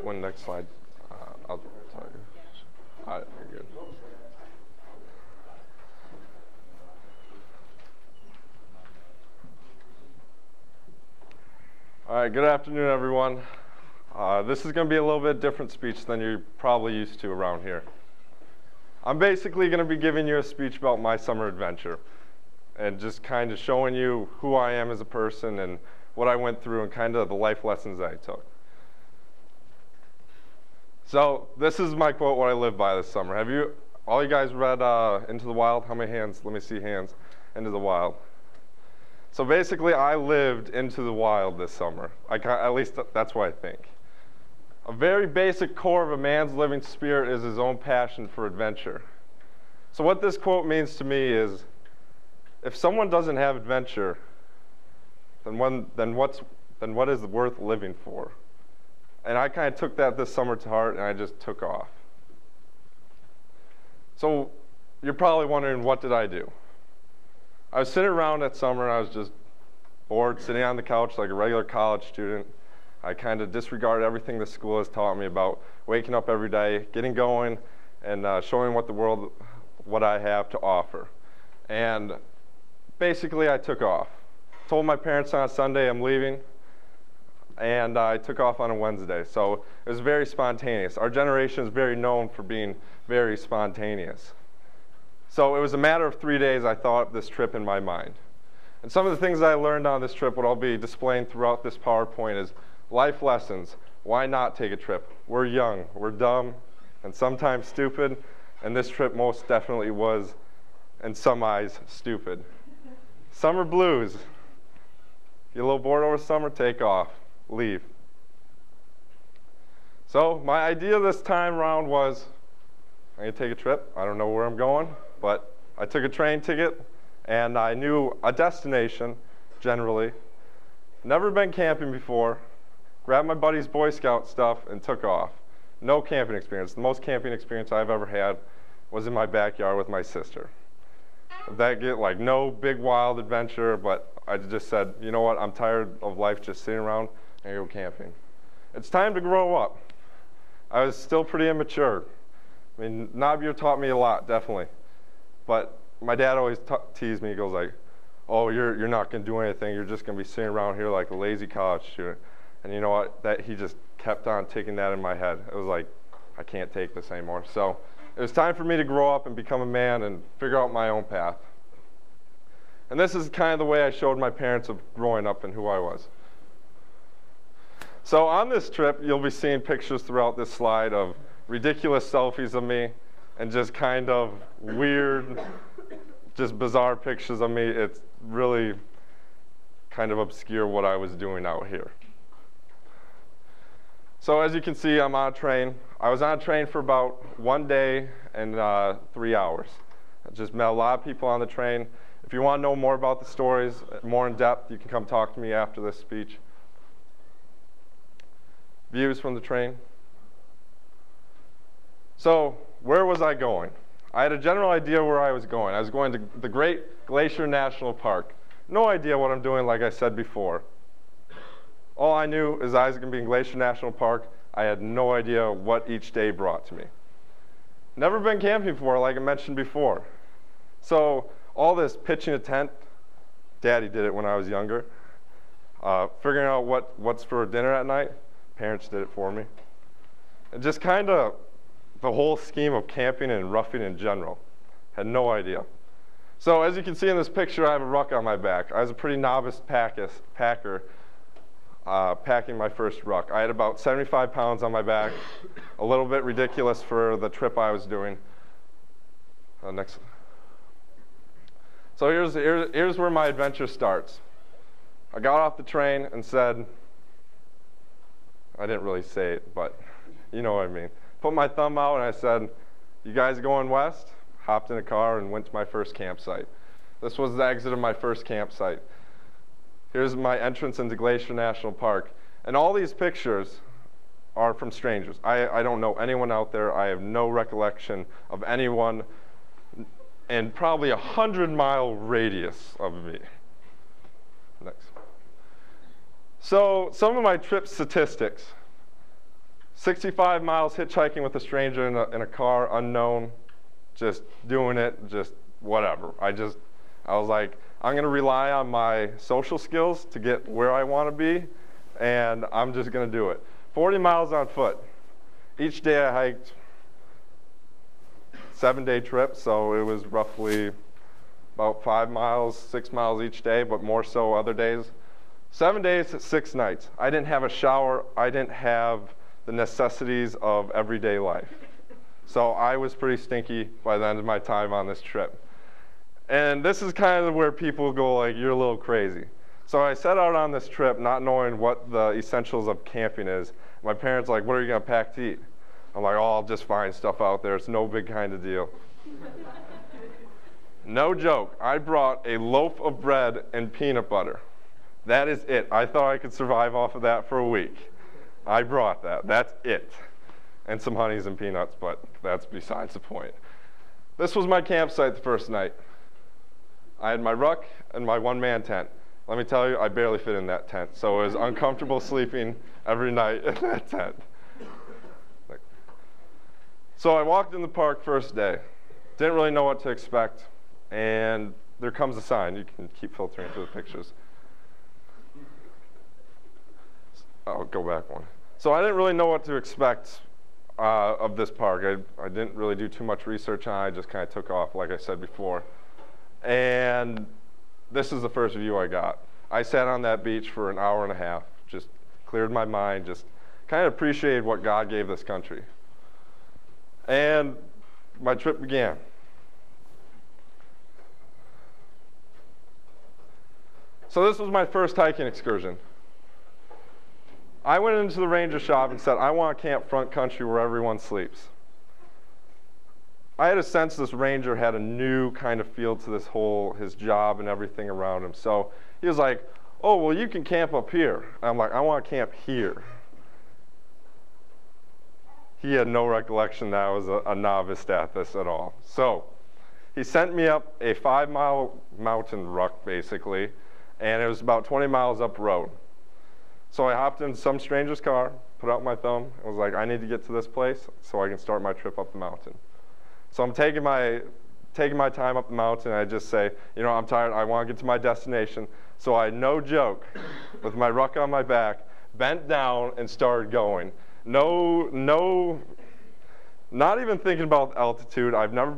right, next slide. I'll tell you. All right, you're good. All right, good afternoon, everyone. This is going to be a little bit different speech than you're probably used to around here. I'm basically going to be giving you a speech about my summer adventure and just kind of showing you who I am as a person and what I went through and kind of the life lessons I took. So this is my quote, what I lived by this summer. Have you, all you guys read Into the Wild? How many hands? Let me see hands. Into the Wild. So basically, I lived into the wild this summer. At least that's what I think. A very basic core of a man's living spirit is his own passion for adventure. So what this quote means to me is, if someone doesn't have adventure, then what is worth living for? And I kind of took that this summer to heart, and I just took off. So you're probably wondering, what did I do? I was sitting around that summer, and I was just bored, sitting on the couch like a regular college student. I kind of disregarded everything the school has taught me about waking up every day, getting going, and showing what I have to offer. And basically, I took off. Told my parents on a Sunday I'm leaving, and I took off on a Wednesday. So it was very spontaneous. Our generation is very known for being very spontaneous. So it was a matter of 3 days I thought this trip in my mind. And some of the things I learned on this trip, what I'll be displaying throughout this PowerPoint, is life lessons. Why not take a trip? We're young, we're dumb, and sometimes stupid, and this trip most definitely was, in some eyes, stupid. Summer blues. Get a little bored over summer, take off, leave. So my idea this time around was, I'm going to take a trip. I don't know where I'm going, but I took a train ticket, and I knew a destination, generally. Never been camping before. Grabbed my buddy's Boy Scout stuff and took off. No camping experience. The most camping experience I've ever had was in my backyard with my sister. Like no big wild adventure, but I just said, you know what, I'm tired of life just sitting around and go camping. It's time to grow up. I was still pretty immature. I mean, Nabir taught me a lot, definitely. But my dad always teased me. He goes like, oh, you're not going to do anything. You're just going to be sitting around here like a lazy college student. And you know what? He just kept on taking that in my head. It was like, I can't take this anymore. So it was time for me to grow up and become a man and figure out my own path. And this is kind of the way I showed my parents of growing up and who I was. So on this trip, you'll be seeing pictures throughout this slide of ridiculous selfies of me and just kind of weird, just bizarre pictures of me. It's really kind of obscure what I was doing out here. So as you can see, I'm on a train. I was on a train for about 1 day and 3 hours. I just met a lot of people on the train. If you want to know more about the stories, more in depth, you can come talk to me after this speech. Views from the train. So where was I going? I had a general idea where I was going. I was going to the Great Glacier National Park. No idea what I'm doing, like I said before. All I knew is I was going to be in Glacier National Park. I had no idea what each day brought to me. Never been camping before, like I mentioned before. So all this pitching a tent, Daddy did it when I was younger. Figuring out what's for dinner at night, parents did it for me. And just kind of the whole scheme of camping and roughing in general. Had no idea. So as you can see in this picture, I have a ruck on my back. I was a pretty novice packer, packing my first ruck. I had about 75 pounds on my back, a little bit ridiculous for the trip I was doing. Next. So here's where my adventure starts. I got off the train and said, I didn't really say it, but you know what I mean. Put my thumb out and I said, you guys going west? Hopped in a car and went to my first campsite. This was the exit of my first campsite. Here's my entrance into Glacier National Park. And all these pictures are from strangers. I don't know anyone out there. I have no recollection of anyone in probably 100-mile radius of me. Next. So some of my trip statistics. 65 miles hitchhiking with a stranger in a car, unknown, just doing it, just whatever. I was like, I'm going to rely on my social skills to get where I want to be, and I'm just going to do it. 40 miles on foot. Each day I hiked 7-day trip, so it was roughly about 5 miles, 6 miles each day, but more so other days. 7 days, 6 nights. I didn't have a shower. I didn't have the necessities of everyday life. So I was pretty stinky by the end of my time on this trip. And this is kind of where people go like, you're a little crazy. So I set out on this trip not knowing what the essentials of camping is. My parents were like, what are you going to pack to eat? I'm like, oh, I'll just find stuff out there. It's no big kind of deal. No joke. I brought a loaf of bread and peanut butter. That is it. I thought I could survive off of that for a week. I brought that. That's it. And some honeys and peanuts, but that's besides the point. This was my campsite the first night. I had my ruck and my one-man tent. Let me tell you, I barely fit in that tent, so it was uncomfortable sleeping every night in that tent. So I walked in the park first day. Didn't really know what to expect, and there comes a sign. You can keep filtering through the pictures. I'll go back one. So I didn't really know what to expect of this park. I didn't really do too much research on it. I just kind of took off, like I said before. And this is the first view I got. I sat on that beach for an hour and a half, just cleared my mind, just kind of appreciated what God gave this country. And my trip began. So this was my first hiking excursion. I went into the ranger shop and said, I want to camp front country where everyone sleeps. I had a sense this ranger had a new kind of feel to his job and everything around him. So he was like, oh, well, you can camp up here. And I'm like, I want to camp here. He had no recollection that I was a novice at this at all. So he sent me up a 5-mile mountain ruck, basically, and it was about 20 miles up road. So I hopped in some stranger's car, put out my thumb, and was like, I need to get to this place so I can start my trip up the mountain. So I'm taking my time up the mountain, and I just say, you know, I'm tired, I want to get to my destination. So I, no joke, with my ruck on my back, bent down and started going. No, not even thinking about altitude. I've never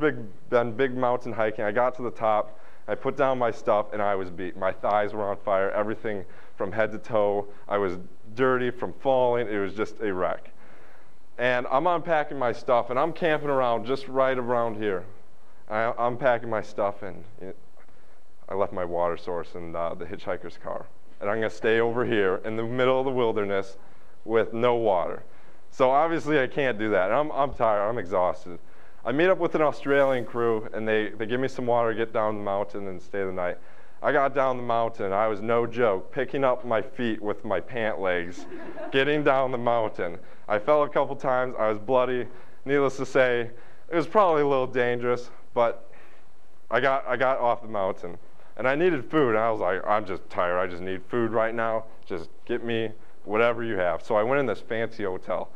been big mountain hiking. I got to the top, I put down my stuff, and I was beat. My thighs were on fire, everything from head to toe. I was dirty from falling. It was just a wreck. And I'm unpacking my stuff, and I'm camping around just right around here. I'm packing my stuff, and I left my water source in the hitchhiker's car. And I'm going to stay over here in the middle of the wilderness with no water. So obviously I can't do that. I'm tired. I'm exhausted. I meet up with an Australian crew, and they give me some water to get down the mountain and stay the night. I got down the mountain. I was, no joke, picking up my feet with my pant legs, getting down the mountain. I fell a couple times. I was bloody. Needless to say, it was probably a little dangerous, but I got off the mountain. And I needed food, and I was like, I'm just tired. I just need food right now. Just get me whatever you have. So I went in this fancy hotel.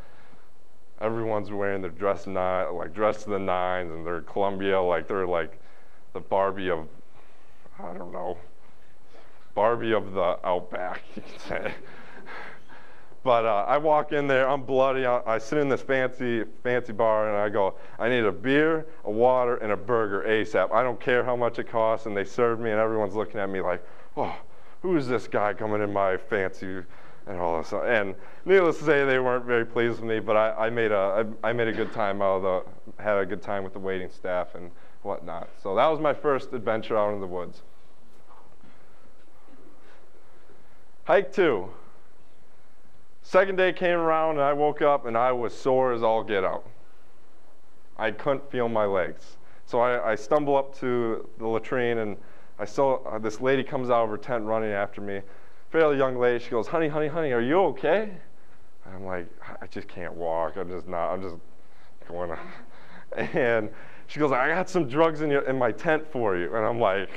Everyone's wearing their dress to the nines, and they're Columbia, they're like the Barbie of, I don't know, Barbie of the Outback, you could say. But I walk in there, I'm bloody. I sit in this fancy bar, and I go, I need a beer, a water, and a burger ASAP. I don't care how much it costs. And they serve me, and everyone's looking at me like, oh, who is this guy coming in my fancy and all this? And needless to say, they weren't very pleased with me. But I made a good time had a good time with the waiting staff and whatnot. So that was my first adventure out in the woods. Hike 2. Second day came around, and I woke up, and I was sore as all get out. I couldn't feel my legs. So I stumble up to the latrine, and I saw this lady comes out of her tent running after me. Fairly young lady. She goes, honey, are you okay? And I'm like, I just can't walk. I'm just going on. And she goes, I got some drugs in my tent for you. And I'm like,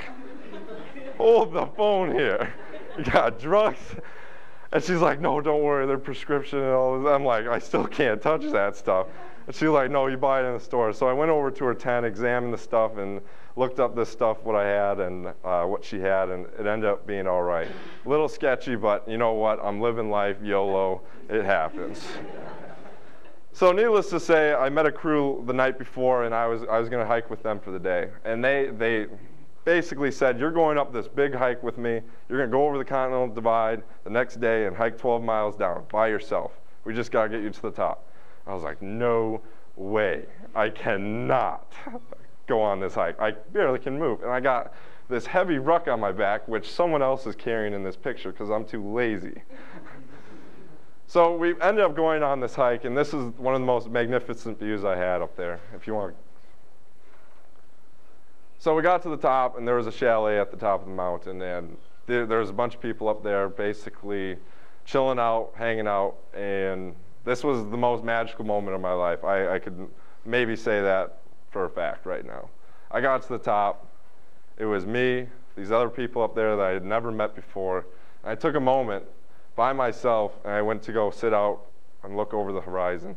hold the phone here. You got drugs? And she's like, no, don't worry, they're prescription and all this. I'm like, I still can't touch that stuff. And she's like, no, you buy it in the store. So I went over to her tent, examined the stuff, and looked up this stuff, what I had and what she had, and it ended up being all right. A little sketchy, but you know what? I'm living life, YOLO, it happens. So needless to say, I met a crew the night before, and I was going to hike with them for the day. And they basically said, you're going up this big hike with me. You're going to go over the Continental Divide the next day and hike 12 miles down by yourself. We just got to get you to the top. I was like, no way. I cannot go on this hike. I barely can move. And I got this heavy ruck on my back, which someone else is carrying in this picture because I'm too lazy. So we ended up going on this hike, and this is one of the most magnificent views I had up there, if you want. So we got to the top, and there was a chalet at the top of the mountain, and there was a bunch of people up there basically chilling out, hanging out, and this was the most magical moment of my life. I could maybe say that for a fact right now. I got to the top. It was me, these other people up there that I had never met before. And I took a moment by myself, and I went to go sit out and look over the horizon,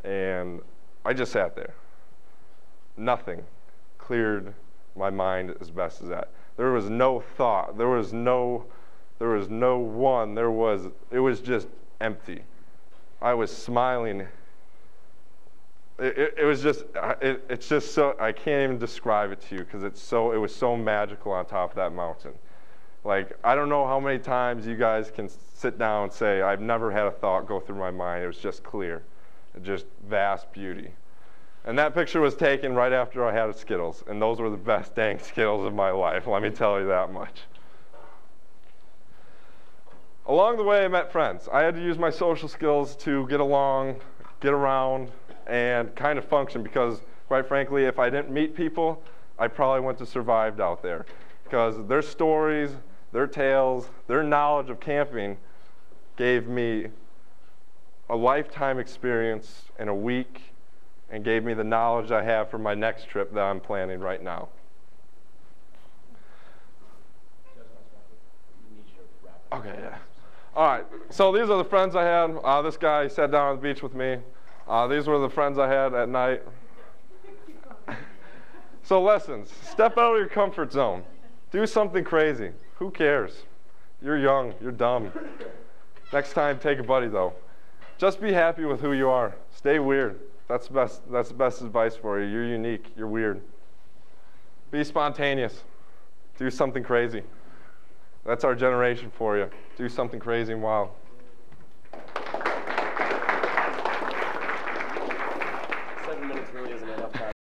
and I just sat there. Nothing cleared my mind as best as that. There was no thought. It was just empty. I was smiling. It's just so, I can't even describe it to you because it was so magical on top of that mountain. Like, I don't know how many times you guys can sit down and say, I've never had a thought go through my mind. It was just clear, just vast beauty. And that picture was taken right after I had a Skittles, and those were the best dang Skittles of my life, let me tell you that much. Along the way, I met friends. I had to use my social skills to get along, get around, and kind of function because, quite frankly, if I didn't meet people, I probably wouldn't have survived out there. Because their stories, their tales, their knowledge of camping gave me a lifetime experience in a week and gave me the knowledge I have for my next trip that I'm planning right now. Okay, yeah. All right, so these are the friends I had. This guy sat down on the beach with me. These were the friends I had at night. So lessons, step out of your comfort zone. Do something crazy. Who cares? You're young, you're dumb. Next time, take a buddy though. Just be happy with who you are. Stay weird. That's the best advice for you. You're unique, you're weird. Be spontaneous. Do something crazy. That's our generation for you. Do something crazy and wild.